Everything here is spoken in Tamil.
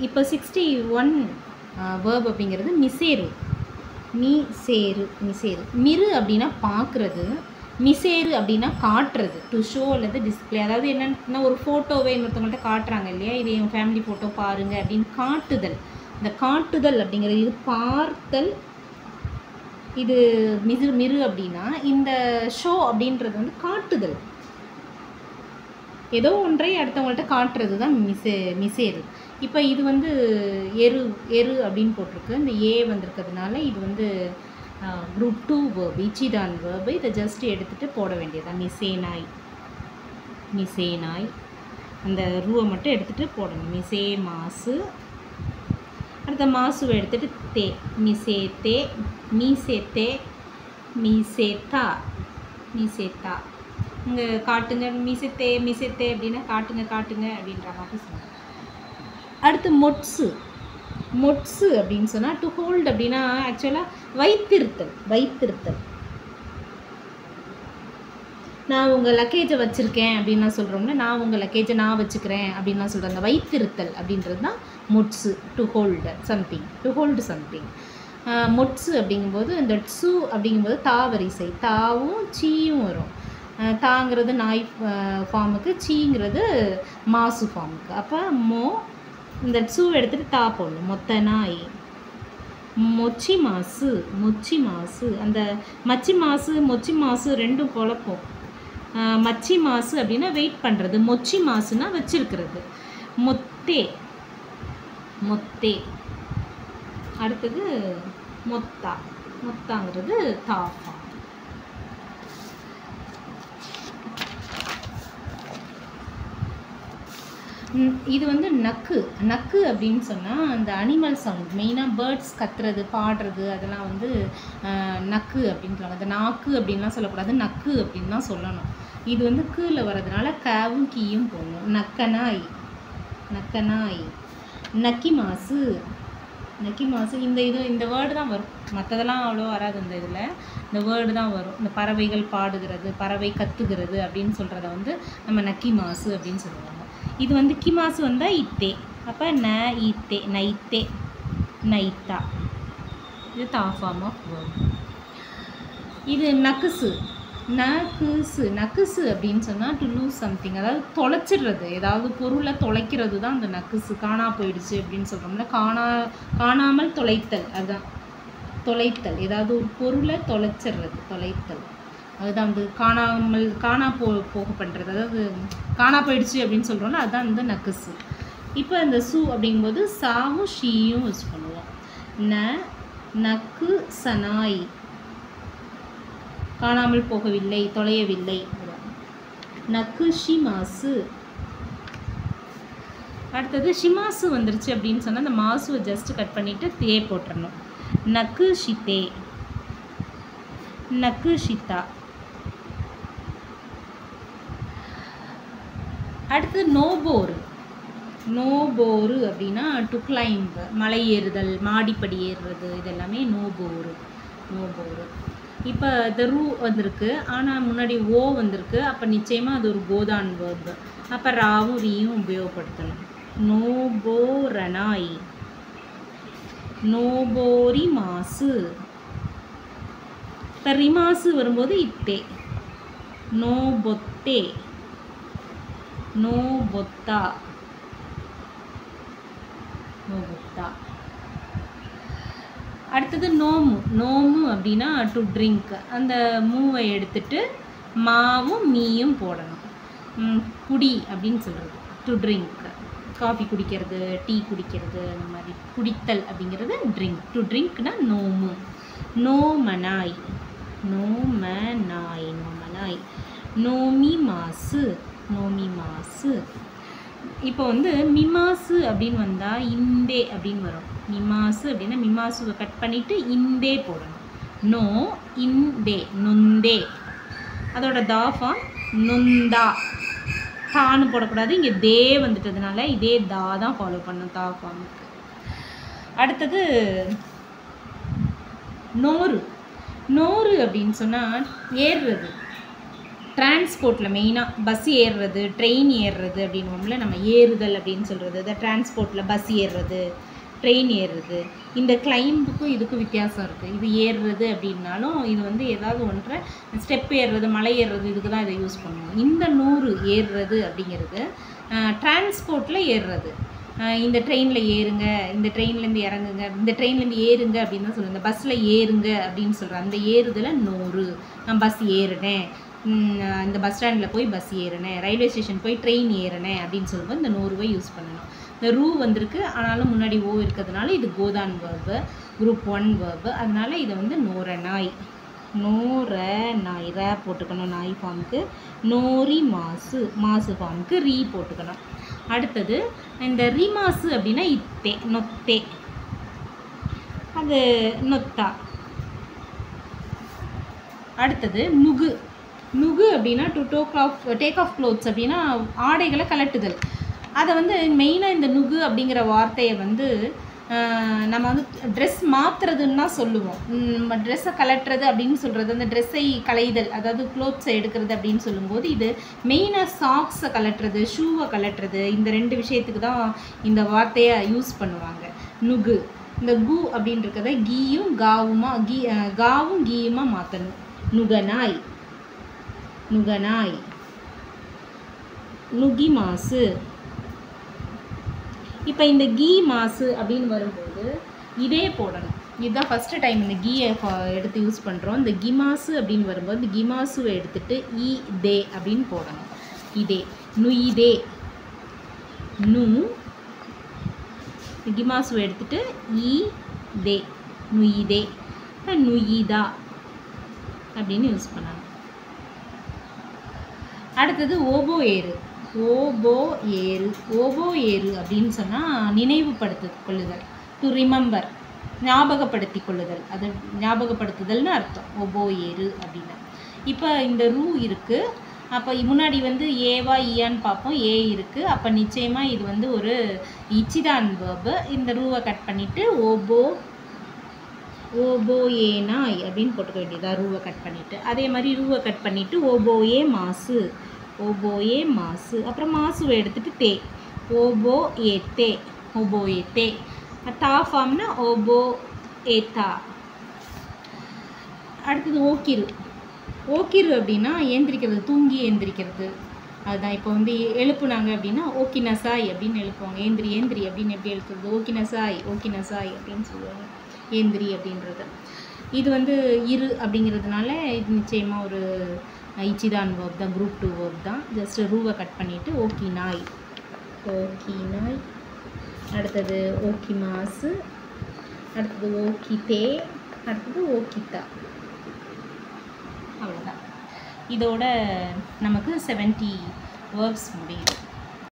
இப்போ 61 வேர்ப் அப்படிங்கிறது மிசேரு. மிசேரு மிசேரு. மிரு அப்படின்னா பார்க்குறது, மிசேரு அப்படின்னா காட்டுறது, டு ஷோ அல்லது டிஸ்பிளே. அதாவது என்னென்னா ஒரு ஃபோட்டோவை இன்னொருத்தவங்கள்ட்ட காட்டுறாங்க இல்லையா, இது என் ஃபேமிலி ஃபோட்டோ பாருங்கள் அப்படின்னு காட்டுதல். இந்த காட்டுதல் அப்படிங்கிறது இது பார்த்தல். இது மிரு அப்படின்னா இந்த ஷோ அப்படின்றது வந்து காட்டுதல், ஏதோ ஒன்றை அடுத்தவங்கள்ட்ட காட்டுறது தான் மிசேரு. இப்போ இது வந்து எரு அப்படின்னு போட்டிருக்கு, இந்த ஏ வந்திருக்கிறதுனால இது வந்து குரூப் 2 வேர்பு, இச்சிதான் வேர்பு. இதை ஜஸ்ட் எடுத்துகிட்டு போட வேண்டியதான். மிசேனாய் மிசேனாய், அந்த ரூவை மட்டும் எடுத்துகிட்டு போடணும். மிசே மாசு, அடுத்த மாசுவை எடுத்துகிட்டு தே, மிசேத்தே மீசேத்தே மீசேத்தா மீசேத்தா. இங்கே காட்டுங்க, மிசேத்தே மிசேத்தே அப்படின்னா காட்டுங்க காட்டுங்க அப்படின்ற மாதிரி சொல்லுவாங்க. அடுத்து மொட்ஸு. மொட்ஸு அப்படின்னு சொன்னால் டு ஹோல்ட் அப்படின்னா ஆக்சுவலாக வைத்திருத்தல். வைத்திருத்தல், நான் உங்கள் லக்கேஜை வச்சுருக்கேன் அப்படின்னா சொல்கிறோம்ல, நான் உங்கள் லக்கேஜை நான் வச்சுக்கிறேன் அப்படின்லாம் சொல்கிறேன். அந்த வைத்திருத்தல் அப்படின்றது தான் மொட்ஸு, to hold something, to hold something. மொட்ஸு அப்படிங்கும்போது இந்த ட்ஸு அப்படிங்கும்போது தா வரிசை, தாவும் சீயும் வரும். தாங்கிறது நாய் ஃபார்முக்கு, சீங்கிறது மாசு ஃபார்முக்கு. அப்போ இந்த ட்ஸு எடுத்துகிட்டு தா போடணும். மொத்த நாய். மொச்சி மாசு மொச்சி மாசு, அந்த மச்சி மாசு மொச்சி மாசு ரெண்டும் குழப்பம். மச்சி மாசு அப்படின்னா வெயிட் பண்ணுறது, மொச்சி மாசுனா வச்சிருக்கிறது. மொத்தே மொத்தே. அடுத்தது மொத்தா. மொத்தாங்கிறது தாஃபா. இது வந்து நக்கு. நக்கு அப்படின்னு சொன்னால் அந்த அனிமல் சவுண்ட், மெயினாக பேர்ட்ஸ் கத்துறது பாடுறது அதெல்லாம் வந்து நக்கு அப்படின்னு சொல்லுவாங்க. அந்த நாக்கு அப்படின்லாம் சொல்லக்கூடாது, நக்கு அப்படின்னு தான் சொல்லணும். இது வந்து கீழே வர்றதுனால கேவும் கீயும் போடணும். நக்கனாய் நக்கனாய். நக்கி மாசு நக்கி மாசு. இந்த வேர்டு தான் வரும், மற்றதெல்லாம் அவ்வளோ வராது. இந்த வேர்டு தான் வரும். இந்த பறவைகள் பாடுகிறது, பறவை கத்துகிறது அப்படின்னு சொல்கிறத வந்து நம்ம நக்கி மாசு அப்படின்னு சொல்லுவாங்க. இது வந்து கிமாசு வந்தால் இத்தே. அப்போ ந இத்தே நைத்தே நைத்தா. இது தாஃபார்ம் ஆஃப் வேர்ப். இது நக்குசு. நக்குசு. நக்குசு அப்படின்னு சொன்னால் டு லூஸ் சம்திங், அதாவது தொலைச்சிடுறது, ஏதாவது பொருளை தொலைக்கிறது தான் அந்த நக்குசு. காணா போயிடுச்சு அப்படின்னு சொல்கிறோம்ல, காணாமல் தொலைத்தல், அதுதான் தொலைத்தல். ஏதாவது ஒரு பொருளை தொலைச்சிடுறது, தொலைத்தல். அதுதான் வந்து போக பண்ணுறது, அதாவது காணா போயிடுச்சு அப்படின்னு சொல்கிறோம்ல, அதுதான் வந்து நக்குசு. இப்போ இந்த சு அப்படிங்கும்போது சாவும் ஷீயும் யூஸ் பண்ணுவோம். நக்கு சனாய், காணாமல் போகவில்லை, தொலையவில்லை. நக்கு ஷிமாசு. அடுத்தது ஷிமாசு வந்துருச்சு அப்படின்னு சொன்னால் அந்த மாசுவை ஜஸ்ட் கட் பண்ணிவிட்டு தே போட்டுடணும். நக்கு ஷித்தே நக்கு ஷித்தா. அடுத்து நோபோரு. நோபோரு அப்படின்னா டு கிளைம்ப், மலை ஏறுதல், மாடிப்படி ஏறுறது, இதெல்லாமே நோபோரு. நோபோரு. இப்போ த ரூ வந்திருக்கு, ஆனால் முன்னாடி ஓ வந்திருக்கு, அப்போ நிச்சயமாக அது ஒரு கோதான் வேர்பு. அப்போ ராவும் ரீயும் உபயோகப்படுத்தணும். நோபோரனாய் நோபோரி மாசு. இப்போ ரிமாசு வரும்போது இத்தே. நோபொத்தே நோபொத்தா நோபொத்தா. அடுத்தது நோமு. நோமு அப்படின்னா டு ட்ரிங்க். அந்த மூவை எடுத்துட்டு மாவும் மீயும் போடணும். குடி அப்படின்னு சொல்கிறது, டு ட்ரிங்க். காஃபி குடிக்கிறது, டீ குடிக்கிறது, அந்த மாதிரி குடித்தல் அப்படிங்கிறது ட்ரிங்க். டு ட்ரிங்க்னா நோமு. நோமனாய் நோமனாய் நோமனாய். நோமி மாசு நோமி மாசு. இப்போ வந்து மிமாசு அப்படின்னு வந்தால் இந்தே அப்படின்னு வரும். மிமாசு அப்படின்னா மிமாசுவை கட் பண்ணிவிட்டு இந்தே போடணும். நோ இந்தே நொந்தே. அதோட தாஃபார்ம் நொந்தா. தான்னு போடக்கூடாது, இங்கே தே வந்துட்டதுனால இதே தா தான் ஃபாலோ பண்ணும் தாஃபார்முக்கு. அடுத்தது நோரு. நோரு அப்படின்னு சொன்னால் ஏறுறது. டிரான்ஸ்போர்ட்டில் மெயினாக பஸ் ஏறுறது, ட்ரெயின் ஏறுறது அப்படின்னுவோம்ல, நம்ம ஏறுதல் அப்படின்னு சொல்கிறது. அதை டிரான்ஸ்போர்ட்டில் பஸ் ஏறுறது, ட்ரெயின் ஏறுறது. இந்த கிளைம்புக்கும் இதுக்கும் வித்தியாசம் இருக்குது. இது ஏறுறது அப்படின்னாலும் இது வந்து ஏதாவது ஒன்றை ஸ்டெப் ஏறுறது, மலை ஏறுறது, இதுக்கு தான் இதை யூஸ் பண்ணுவோம். இந்த 100 ஏறுறது அப்படிங்கிறது டிரான்ஸ்போர்ட்டில் ஏறுறது. இந்த ட்ரெயினில் ஏறுங்க, இந்த ட்ரெயின்லேருந்து இறங்குங்க, இந்த ட்ரெயின்லேருந்து ஏறுங்க அப்படின்னு தான் சொல்லுவேன். இந்த பஸ்ஸில் ஏறுங்க அப்படின்னு சொல்கிறேன். அந்த ஏறுதலை 100. நான் பஸ் ஏறினேன், இந்த பஸ் ஸ்டாண்டில் போய் பஸ் ஏறினேன், ரயில்வே ஸ்டேஷன் போய் ட்ரெயின் ஏறினேன் அப்படின்னு சொல்லும்போது இந்த 100 யூஸ் பண்ணணும். இந்த ரூ வந்திருக்கு, ஆனாலும் முன்னாடி ஓ இருக்கிறதுனால இது கோதான் வேர்பு, குரூப் 1 வேர்பு. அதனால இதை வந்து நோரநாய், நோரநாய் ரே போட்டுக்கணும் நாய் ஃபார்முக்கு. நோரி மாசு, மாசு ஃபார்முக்கு ரீ போட்டுக்கணும். அடுத்தது இந்த ரீமாசு அப்படின்னா இத்தே, நொத்தே, அது நொத்தா. அடுத்தது நுகு. நுகு அப்படின்னா டு டேக் ஆஃப் க்ளோத்ஸ் அப்படின்னா ஆடைகளை கலட்டுதல். அதை வந்து மெயினாக இந்த நுகு அப்படிங்கிற வார்த்தையை வந்து நம்ம வந்து ட்ரெஸ் மாற்றுறதுன்னு தான் சொல்லுவோம். ட்ரெஸ்ஸை கலட்டுறது அப்படின்னு சொல்கிறது, அந்த ட்ரெஸ்ஸை களைதல், அதாவது க்ளோத்ஸை எடுக்கிறது அப்படின்னு சொல்லும்போது இது மெயினாக சாக்ஸை கலட்டுறது, ஷூவை கலட்டுறது, இந்த 2 விஷயத்துக்கு தான் இந்த வார்த்தையை யூஸ் பண்ணுவாங்க. நுகு. இந்த கு அப்படின்றத கீயும் காவுமா, காவும் கீயுமா மாற்றணும். நுகநாய், நுகநாய். நுகி மாசு. இப்போ இந்த கீ மாசு அப்படின்னு வரும்போது இதே போடணும். இதுதான் ஃபஸ்ட்டு டைம் இந்த கீயை எடுத்து யூஸ் பண்ணுறோம். இந்த கிமாசு அப்படின்னு வரும்போது இந்த கிமாசுவை எடுத்துகிட்டு இ தே அப்படின்னு போடணும். இதே நுயிதே, நு கிமாசுவை எடுத்துகிட்டு இ தே, நுயிதே, நுயிதா அப்படின்னு யூஸ் பண்ணணும். அடுத்தது ஓபோ ஏறு. ஓபோ ஏறு. ஓபோ ஏறு அப்படின்னு சொன்னால் நினைவுபடுத்தி கொள்ளுதல், டு ரிமெம்பர், ஞாபகப்படுத்தி கொள்ளுதல், அது ஞாபகப்படுத்துதல்னு அர்த்தம் ஓபோ ஏறு அப்படின்னு. இப்போ இந்த ரூ இருக்குது, அப்போ முன்னாடி வந்து ஏவா ஈயான்னு பார்ப்போம். ஏ இருக்குது, அப்போ நிச்சயமாக இது வந்து ஒரு இச்சிதான் வேர்பு. இந்த ரூவை கட் பண்ணிவிட்டு ஓபோ, ஓபோ ஏனாய் அப்படின்னு போட்டுக்க வேண்டியதா, ரூவை கட் பண்ணிவிட்டு. அதே மாதிரி ரூவை கட் பண்ணிவிட்டு ஓபோ ஏ மாசு, ஓபோயே மாசு. அப்புறம் மாசுவை எடுத்துகிட்டு தே, ஓபோ ஏத்தே, ஓபோ ஏத்தே. தா ஃபார்ம்னா ஓபோ ஏத்தா. அடுத்தது ஓக்கிரு. ஓக்கிரு அப்படின்னா ஏந்திரிக்கிறது, தூங்கி ஏந்திரிக்கிறது. அதுதான் இப்போ வந்து எழுப்புனாங்க அப்படின்னா ஓக்கினசாய் அப்படின்னு எழுப்புவாங்க. ஏந்திரி ஏந்திரி அப்படின்னு எப்படி எழுப்புறது, ஓக்கினசாய், ஓக்கினசாய் அப்படின்னு சொல்லுவாங்க, ஏந்திரி அப்படின்றது. இது வந்து இரு அப்படிங்கிறதுனால இது நிச்சயமாக ஒரு இச்சிதான் வேர்ப் தான், குரூப் 2 வேர்ப் தான். ஜஸ்ட் ரூவை கட் பண்ணிவிட்டு ஓகி நாய், ஓகி நாய். அடுத்தது ஓகி மாசு, அடுத்தது ஓகி தே, அடுத்தது ஓகிதா. அவ்வளோதான். இதோட நமக்கு 70 வேர்ப்ஸ் முடியுது.